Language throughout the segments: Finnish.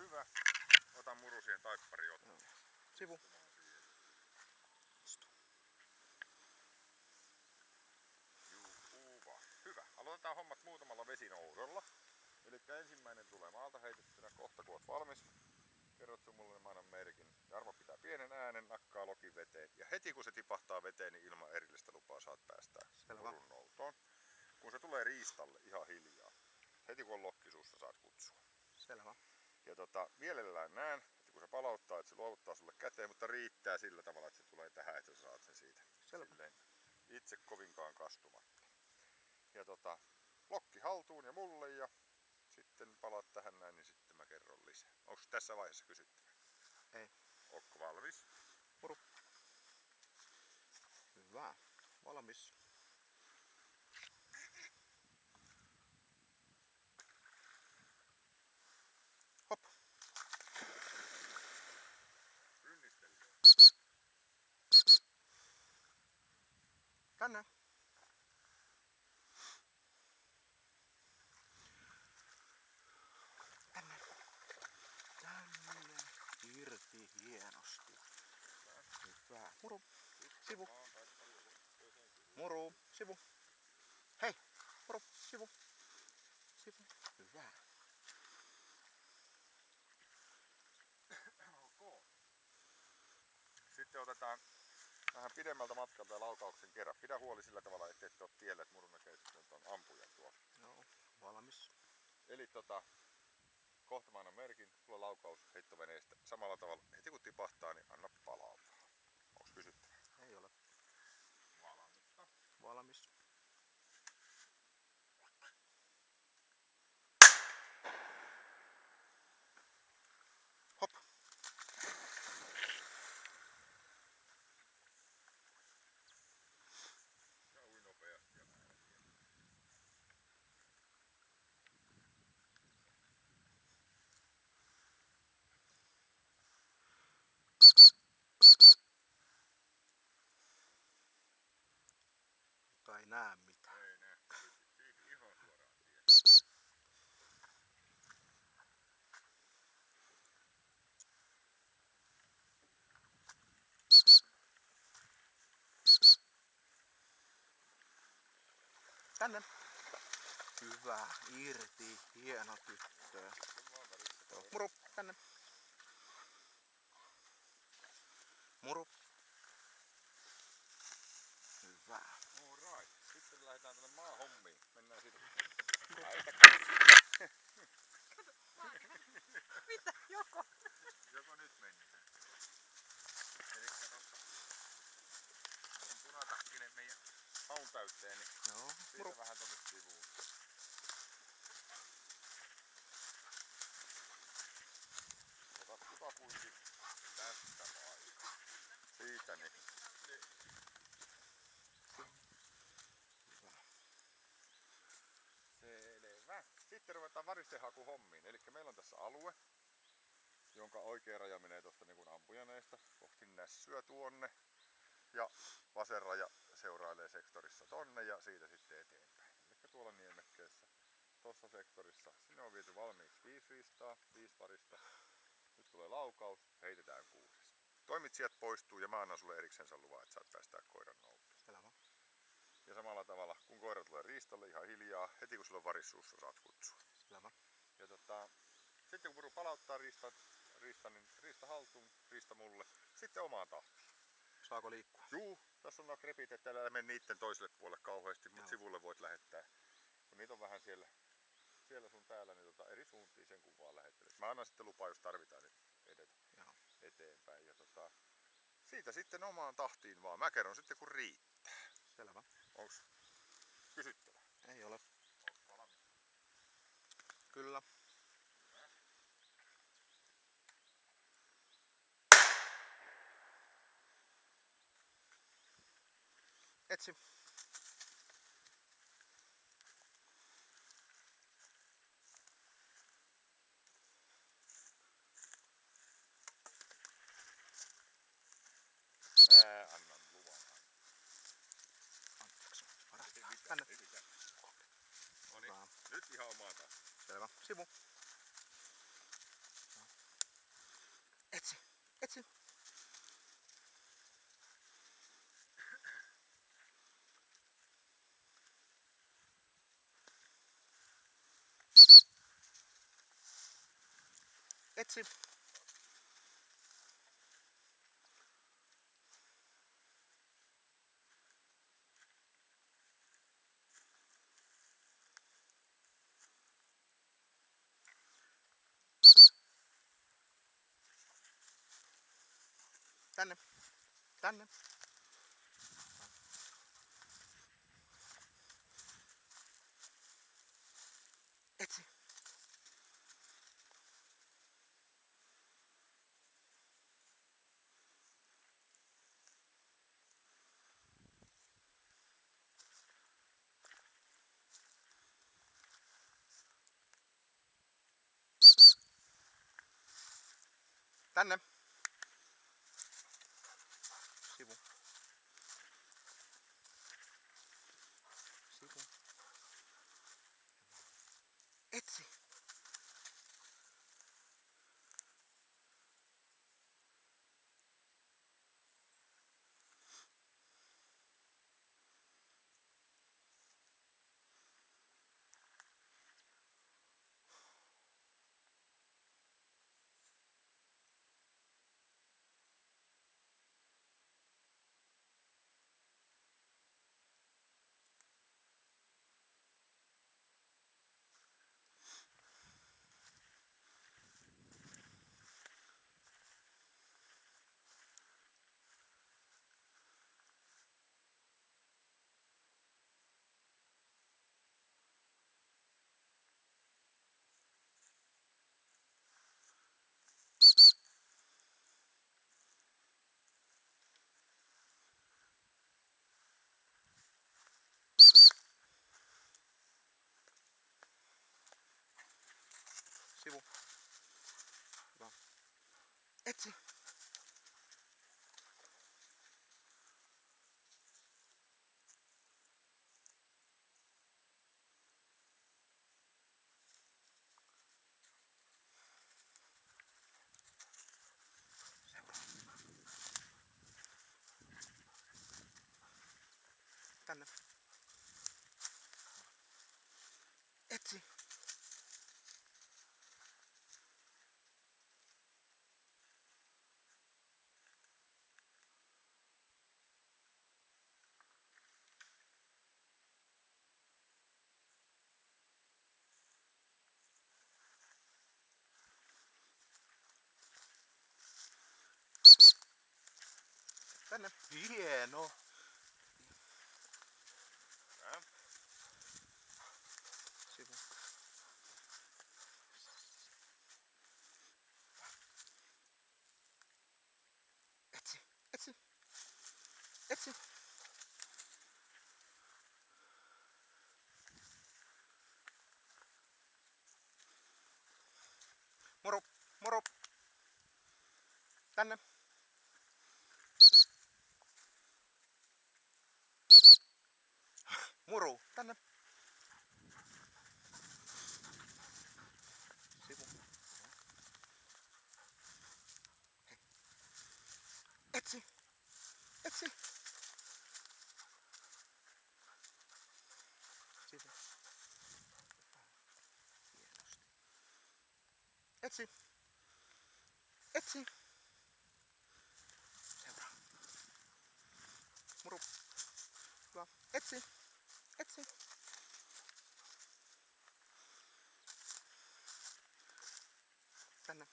hyvä. Ota muru siihen taippariin otteen. Sivu. Hyvä. Aloitetaan hommat muutamalla vesinoudolla. Eli ensimmäinen tulee maalta heitettynä. Kohta kun oot valmis, kerrot sun mulle, niin mä annan merkin. Jarmo pitää pienen äänen, nakkaa lokin veteen. Ja heti kun se tipahtaa veteen, niin ilman erillistä lupaa saat päästää murun noutoon. Kun se tulee riistalle ihan hiljaa. Heti kun on lokki suussa, saat kutsua. Selvä. Ja mielellään näen, että kun se palauttaa, että se luovuttaa sulle käteen, mutta riittää sillä tavalla, että se tulee tähän, että sä saat sen siitä. Silleen itse kovinkaan kastumatta. Ja lokki haltuun ja mulle ja sitten palaat tähän näin, niin sitten mä kerron lisää. Onko tässä vaiheessa kysyttävää? Ei. Ootko valmis? Muru. Hyvä. Valmis. Hop. Rynnistelijä. Tänne. Irti hienosti. Hyvä. Muru. Sivu. Muru. Sivu. Hei. Muru. Sivu. Sivu. Hyvä. Okay. Sitten otetaan vähän pidemmältä matkalta ja laukauksen kerran. Pidä huoli sillä tavalla, ettei et ole tielle, että murun näkee sitten tuon ampujan tuolla. Joo, valmis. Eli kohta mä annan merkin, tulee laukaus heittoveneestä. Samalla tavalla, heti kun tipahtaa, niin anna palautua. Onko kysyttävää? Ei ole. Valmista. Valmis. Hop. Ja ui nopeasti ja vähän. Ei näe mitään. Ei näe. Ihan suoraan tie. Tänne. Hyvä. Irti. Hieno tyttö. Muru. Tänne. Muru. Hyvä. Alright. Sitten lähdetään tänne maahommiin. Mennään siitä. Mitä? Joko? Joko nyt mennään. Elikkä tossa on punatakkinen meidän haun täytteen, niin Joo. siitä Muru. vähän tonne sivuun. Otat kutakuinkin tästä paikkaa. Siitä niin. Selvä. Sitten ruvetaan varistehakuhommiin. Eli meillä on tässä alue, jonka oikea raja menee tuosta niin kuin ampujaneesta kohti Nässyä tuonne. Ja vasen raja seurailee sektorissa tonne ja siitä sitten eteenpäin. Eli tuolla Niemekkeessä, tuossa sektorissa, sinne on viety valmiiksi 5 riistaa, 5 varista. Nyt tulee laukaus, heitetään 6. Toimitsijat poistuu ja mä annan sulle eriksensä luvan, että saat päästää koiran noutoon. Selvä. Ja samalla tavalla, kun koira tulee riistalle ihan hiljaa, heti kun sulla on varis suussa, saat kutsua. Selvä. Ja sitten kun muru palauttaa riistan, niin riista haltuun, riista mulle, sitten omaan tahtiin. Saako liikkua? Juu, tässä on nuo krepit, että älä mene niitten toiselle puolelle kauheasti, mutta sivulle voit lähettää. Kun niitä on vähän siellä sun täällä, niin eri suuntiin sen kun vaan lähettelet. Mä annan sitten lupaa, jos tarvitaan, niin edetä eteenpäin. Ja siitä sitten omaan tahtiin vaan. Mä kerron sitten kun riittää. Selvä. Onks kysyttävää? Ei ole. Onks valmis? Kyllä. Etsi. Annan luvan. Anteeksi. Tänne. Noniin, nyt ihan omaa tahtia. Selvä. Sivu. Etsi. Etsi. Tänne. Tänne. Etsi. Tänne. Sivu. Sivu. Etsi. Sivu. Hyvä. Etsi. Tänne. Etsi. Tänne. Hieno. Hyvä. Sivu. Etsi. Etsi. Etsi. Moro. Moro. Tänne. Muru. Tänne. Sivu. Hei. Etsi. Etsi. Sivu. Hienosti. Etsi. Etsi. Seuraa. Muru. Hyvä. Etsi. Etsi. Tänne.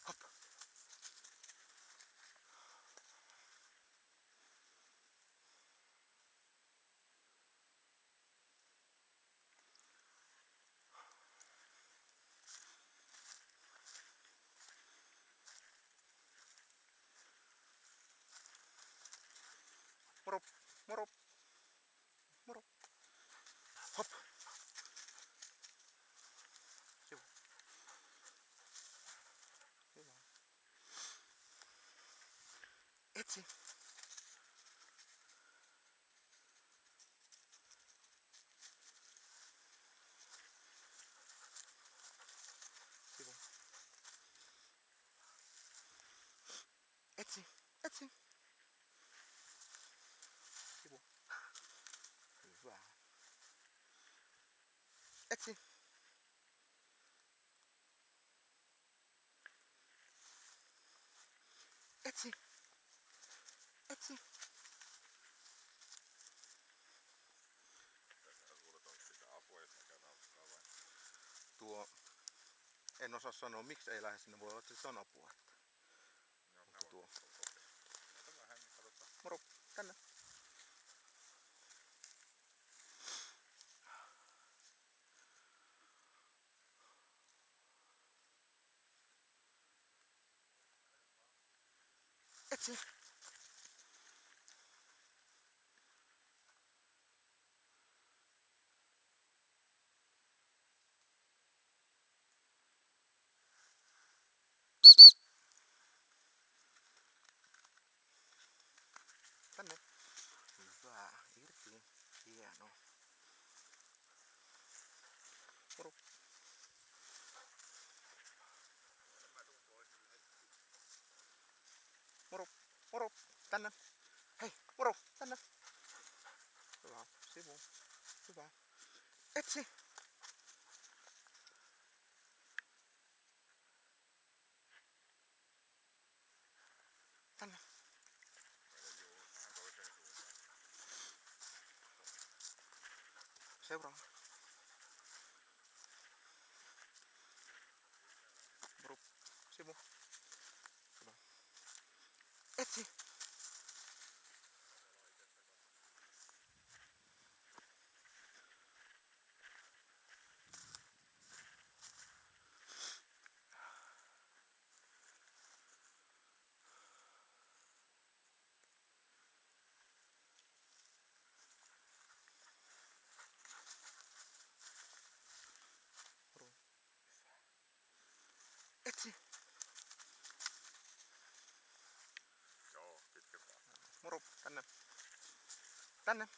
Hop. Moro. Moro. Moro. Hop. Sivu. Hyvä. Etsi. Etsi. Sivu. Hyvä. Etsi. Etsi. Etsi. Sitä apua, jos käy auttaa vai? Tuo... En osaa sanoa miksi ei lähde sinne, voi olla, että se on apua. Joo, Mutta tuo... Ota vähän, niin katsotaan. Moro, tänne. Etsi. Tänne. Hyvä. Irti. Hieno. Moro. Moro. Moro. Tänne. Hei. Moro. Tänne. Hyvä. Sivu. Hyvä. Etsi. Tänne. Seuraa. Moro. Sivu. Hyvä. Etsi. Moro. Etsi. Joo, pitkä vaan. Moro. Tänne. Tänne.